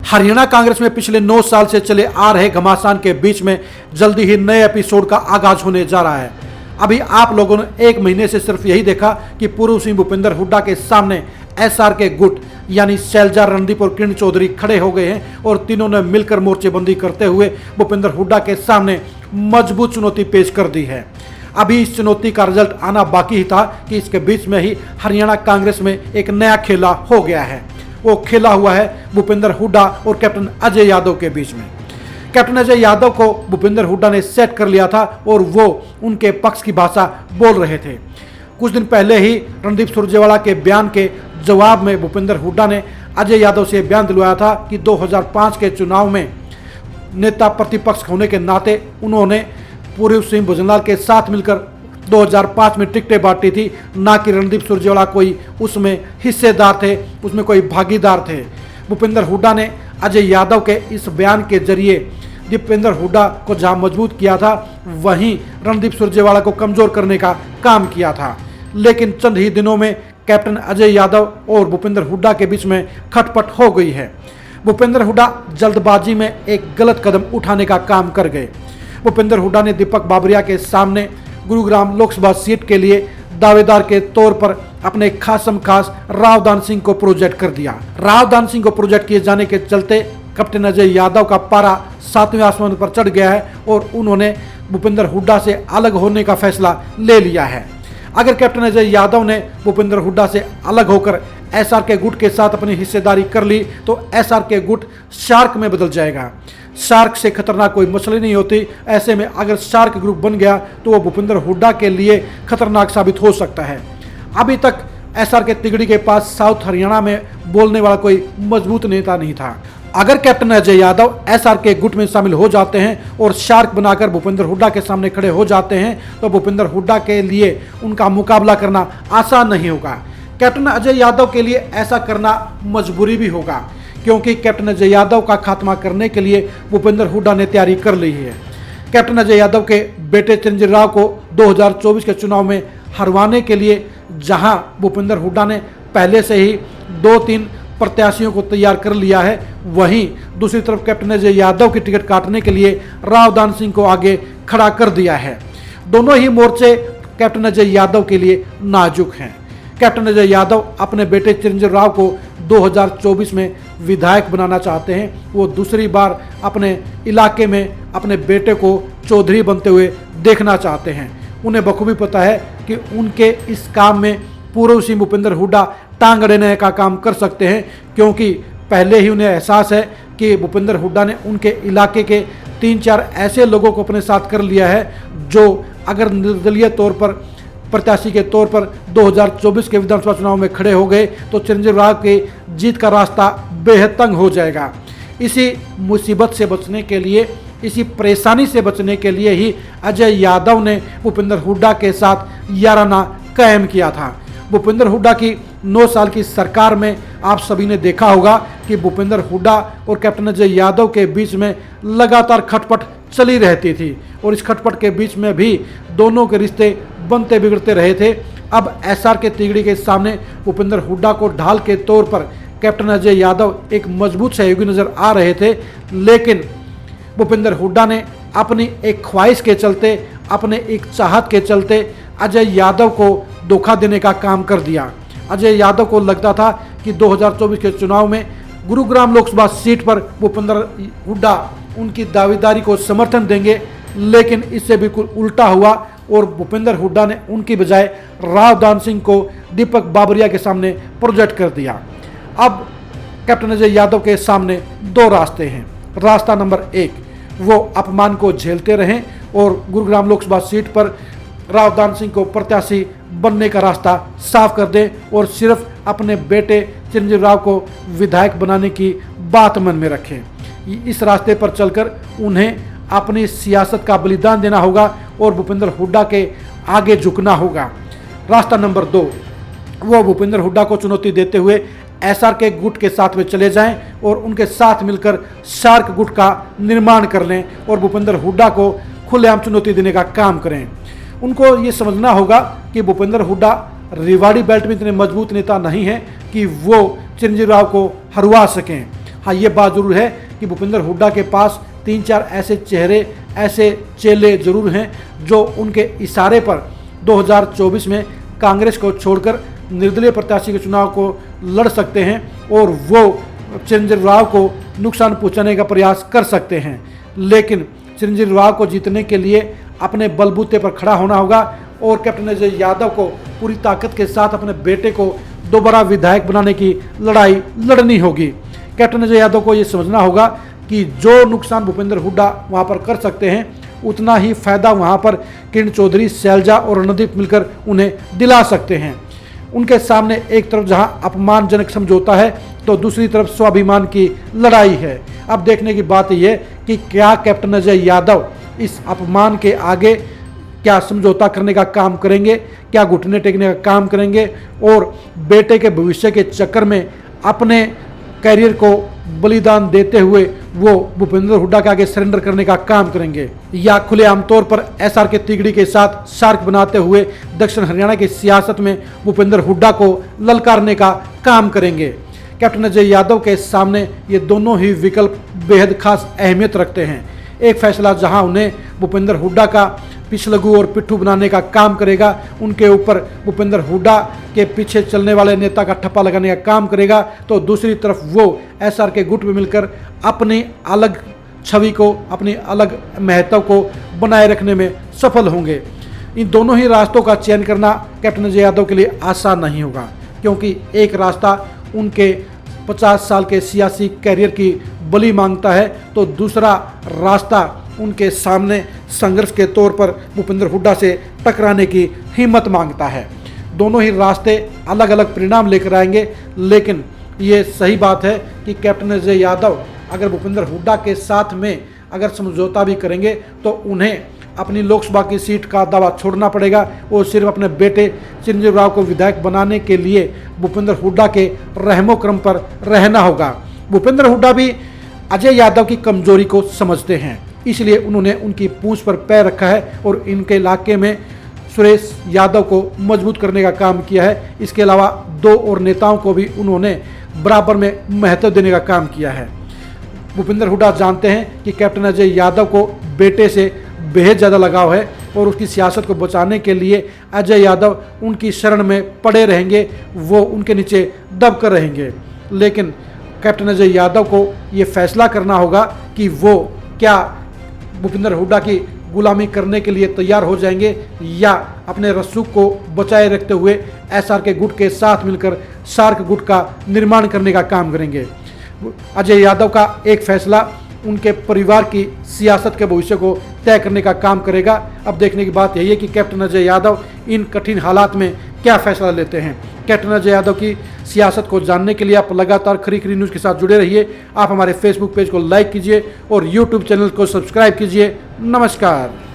हरियाणा कांग्रेस में पिछले 9 साल से चले आ रहे घमासान के बीच में जल्दी ही नए एपिसोड का आगाज होने जा रहा है। अभी आप लोगों ने 1 महीने से सिर्फ यही देखा कि पूर्व सीएम भूपेंद्र हुड्डा के सामने एसआरके गुट यानी शैलजा, रणदीप और किरण चौधरी खड़े हो गए हैं और तीनों ने मिलकर मोर्चेबंदी करते हुए भूपेंद्र हुड्डा के सामने मजबूत चुनौती पेश कर दी है। अभी इस चुनौती का रिजल्ट आना बाकी ही था कि इसके बीच में ही हरियाणा कांग्रेस में एक नया खेला हो गया है। वो खेला हुआ है भूपेंद्र हुड्डा और कैप्टन अजय यादव के बीच में। कैप्टन अजय यादव को भूपेंद्र हुड्डा ने सेट कर लिया था और वो उनके पक्ष की भाषा बोल रहे थे। कुछ दिन पहले ही रणदीप सुरजेवाला के बयान के जवाब में भूपेंद्र हुड्डा ने अजय यादव से बयान दिलवाया था कि 2005 के चुनाव में नेता प्रतिपक्ष होने के नाते उन्होंने पूर्व सीएम भुजनलाल के साथ मिलकर 2005 में टिकटें बांटी थी, ना कि रणदीप सुरजेवाला कोई उसमें हिस्सेदार थे, उसमें कोई भागीदार थे। भूपेंद्र हुड्डा ने अजय यादव के इस बयान के जरिए भूपेंद्र हुड्डा को जहां मजबूत किया था, वहीं रणदीप सुरजेवाला को कमजोर करने का काम किया था। लेकिन चंद ही दिनों में कैप्टन अजय यादव और भूपेंद्र हुड्डा के बीच में खटपट हो गई है। भूपेंद्र हुड्डा जल्दबाजी में एक गलत कदम उठाने का काम कर गए। भूपेंद्र हुड्डा ने दीपक बाबरिया के सामने गुरुग्राम लोकसभा सीट के लिए दावेदार के तौर पर अपने खासम खास रावदान सिंह को प्रोजेक्ट कर दिया। रावदान सिंह को प्रोजेक्ट किए जाने के चलते कैप्टन अजय यादव का पारा 7वें आसमान पर चढ़ गया है और उन्होंने भूपेंद्र हुड्डा से अलग होने का फैसला ले लिया है। अगर कैप्टन अजय यादव ने भूपेंद्र हुड्डा से अलग होकर एसआरके गुट के साथ अपनी हिस्सेदारी कर ली तो एसआरके गुट शार्क में बदल जाएगा। शार्क से खतरनाक कोई मछली नहीं होती। ऐसे में अगर शार्क ग्रुप बन गया तो वो भूपेंद्र हुड्डा के लिए खतरनाक साबित हो सकता है। अभी तक एसआरके तिगड़ी के पास साउथ हरियाणा में बोलने वाला कोई मजबूत नेता नहीं था। अगर कैप्टन अजय यादव एसआरके गुट में शामिल हो जाते हैं और शार्क बनाकर भूपेंद्र हुड्डा के सामने खड़े हो जाते हैं तो भूपेंद्र हुड्डा के लिए उनका मुकाबला करना आसान नहीं होगा। कैप्टन अजय यादव के लिए ऐसा करना मजबूरी भी होगा, क्योंकि कैप्टन अजय यादव का खात्मा करने के लिए भूपेंद्र हुड्डा ने तैयारी कर ली है। कैप्टन अजय यादव के बेटे चिरंजीव राव को 2024 के चुनाव में हरवाने के लिए जहां भूपेंद्र हुड्डा ने पहले से ही 2-3 प्रत्याशियों को तैयार कर लिया है, वहीं दूसरी तरफ कैप्टन अजय यादव की टिकट काटने के लिए रावदान सिंह को आगे खड़ा कर दिया है। दोनों ही मोर्चे कैप्टन अजय यादव के लिए नाजुक हैं। कैप्टन अजय यादव अपने बेटे चिरंजीव राव को 2024 में विधायक बनाना चाहते हैं। वो दूसरी बार अपने इलाके में अपने बेटे को चौधरी बनते हुए देखना चाहते हैं। उन्हें बखूबी पता है कि उनके इस काम में पूर्व सीएम भूपेंद्र हुड्डा टांग अड़ेने का काम कर सकते हैं, क्योंकि पहले ही उन्हें एहसास है कि भूपेंद्र हुड्डा ने उनके इलाके के 3-4 ऐसे लोगों को अपने साथ कर लिया है जो अगर निर्दलीय तौर पर प्रत्याशी के तौर पर 2024 के विधानसभा चुनाव में खड़े हो गए तो चिरंजीव राव के जीत का रास्ता बेहद तंग हो जाएगा। इसी मुसीबत से बचने के लिए, इसी परेशानी से बचने के लिए ही अजय यादव ने भूपेंद्र हुड्डा के साथ याराना कायम किया था। भूपेंद्र हुड्डा की 9 साल की सरकार में आप सभी ने देखा होगा कि भूपेंद्र हुड्डा और कैप्टन अजय यादव के बीच में लगातार खटपट चली रहती थी और इस खटपट के बीच में भी दोनों के रिश्ते बनते बिगड़ते रहे थे। अब एसआरके तिगड़ी के सामने भूपेंद्र हुड्डा को ढाल के तौर पर कैप्टन अजय यादव एक मजबूत सहयोगी नजर आ रहे थे, लेकिन भूपेंद्र हुड्डा ने अपनी एक ख्वाहिश के चलते, अपने एक चाहत के चलते अजय यादव को धोखा देने का काम कर दिया। अजय यादव को लगता था कि 2024 के चुनाव में गुरुग्राम लोकसभा सीट पर भूपेंद्र हुड्डा उनकी दावेदारी को समर्थन देंगे, लेकिन इससे बिल्कुल उल्टा हुआ और भूपेंद्र हुड्डा ने उनकी बजाय रावदान सिंह को दीपक बाबरिया के सामने प्रोजेक्ट कर दिया। अब कैप्टन अजय यादव के सामने 2 रास्ते हैं। रास्ता नंबर 1, वो अपमान को झेलते रहें और गुरुग्राम लोकसभा सीट पर रावदान सिंह को प्रत्याशी बनने का रास्ता साफ कर दें और सिर्फ अपने बेटे चिरंजीव राव को विधायक बनाने की बात मन में रखें। इस रास्ते पर चलकर उन्हें अपनी सियासत का बलिदान देना होगा और भूपेंद्र हुड्डा के आगे झुकना होगा। रास्ता नंबर 2, वो भूपेंद्र हुड्डा को चुनौती देते हुए एसआरके गुट के साथ में चले जाएं और उनके साथ मिलकर शार्क गुट का निर्माण कर लें और भूपेंद्र हुड्डा को खुलेआम चुनौती देने का काम करें। उनको ये समझना होगा कि भूपेंद्र हुड्डा रिवाड़ी बेल्ट में इतने मजबूत नेता नहीं है कि वो चिरंजीव राव को हरवा सकें। हाँ, ये बात जरूर है कि भूपेंद्र हुड्डा के पास 3-4 ऐसे चेहरे, ऐसे चेले जरूर हैं जो उनके इशारे पर 2024 में कांग्रेस को छोड़कर निर्दलीय प्रत्याशी के चुनाव को लड़ सकते हैं और वो चिरंजीवी राव को नुकसान पहुंचाने का प्रयास कर सकते हैं। लेकिन चिरंजीवी राव को जीतने के लिए अपने बलबूते पर खड़ा होना होगा और कैप्टन अजय यादव को पूरी ताकत के साथ अपने बेटे को दोबारा विधायक बनाने की लड़ाई लड़नी होगी। कैप्टन अजय यादव को ये समझना होगा कि जो नुकसान भूपेंद्र हुड्डा वहाँ पर कर सकते हैं, उतना ही फायदा वहाँ पर किरण चौधरी, शैलजा और रणदीप मिलकर उन्हें दिला सकते हैं। उनके सामने एक तरफ जहाँ अपमानजनक समझौता है तो दूसरी तरफ स्वाभिमान की लड़ाई है। अब देखने की बात यह कि क्या कैप्टन अजय यादव इस अपमान के आगे क्या समझौता करने का काम करेंगे, क्या घुटने टेकने का काम करेंगे और बेटे के भविष्य के चक्कर में अपने कैरियर को बलिदान देते हुए वो भूपेंद्र हुड्डा के आगे सरेंडर करने का काम करेंगे, या खुलेआम तौर पर एसआर के तिगड़ी के साथ सार्क बनाते हुए दक्षिण हरियाणा की सियासत में भूपेंद्र हुड्डा को ललकारने का काम करेंगे। कैप्टन अजय यादव के सामने ये दोनों ही विकल्प बेहद खास अहमियत रखते हैं। एक फैसला जहां उन्हें भूपेंद्र हुड्डा का पिछलगू और पिट्ठू बनाने का काम करेगा, उनके ऊपर भूपेंद्र हुड्डा के पीछे चलने वाले नेता का ठप्पा लगाने का काम करेगा, तो दूसरी तरफ वो एसआर के गुट में मिलकर अपनी अलग छवि को, अपनी अलग महत्व को बनाए रखने में सफल होंगे। इन दोनों ही रास्तों का चयन करना कैप्टन अजय यादव के लिए आसान नहीं होगा, क्योंकि एक रास्ता उनके 50 साल के सियासी कैरियर की बलि मांगता है, तो दूसरा रास्ता उनके सामने संघर्ष के तौर पर भूपेंद्र हुड्डा से टकराने की हिम्मत मांगता है। दोनों ही रास्ते अलग अलग परिणाम लेकर आएंगे, लेकिन ये सही बात है कि कैप्टन अजय यादव अगर भूपेंद्र हुड्डा के साथ में अगर समझौता भी करेंगे तो उन्हें अपनी लोकसभा की सीट का दावा छोड़ना पड़ेगा और सिर्फ अपने बेटे चिरंजीवी राव को विधायक बनाने के लिए भूपेंद्र हुड्डा के रहमो क्रम पर रहना होगा। भूपेंद्र हुड्डा भी अजय यादव की कमजोरी को समझते हैं, इसलिए उन्होंने उनकी पूंछ पर पैर रखा है और इनके इलाके में सुरेश यादव को मजबूत करने का काम किया है। इसके अलावा 2 और नेताओं को भी उन्होंने बराबर में महत्व देने का काम किया है। भूपेंद्र हुड्डा जानते हैं कि कैप्टन अजय यादव को बेटे से बेहद ज़्यादा लगाव है और उसकी सियासत को बचाने के लिए अजय यादव उनकी शरण में पड़े रहेंगे, वो उनके नीचे दब कर रहेंगे। लेकिन कैप्टन अजय यादव को ये फैसला करना होगा कि वो क्या भूपेंद्र हुड्डा की गुलामी करने के लिए तैयार हो जाएंगे या अपने रसूख को बचाए रखते हुए एसआर के गुट के साथ मिलकर सार्क गुट का निर्माण करने का काम करेंगे। अजय यादव का एक फैसला उनके परिवार की सियासत के भविष्य को तय करने का काम करेगा। अब देखने की बात यही है कि कैप्टन अजय यादव इन कठिन हालात में क्या फैसला लेते हैं। कैप्टन अजय यादव की सियासत को जानने के लिए आप लगातार खरी खरी न्यूज़ के साथ जुड़े रहिए। आप हमारे फेसबुक पेज को लाइक कीजिए और यूट्यूब चैनल को सब्सक्राइब कीजिए। नमस्कार।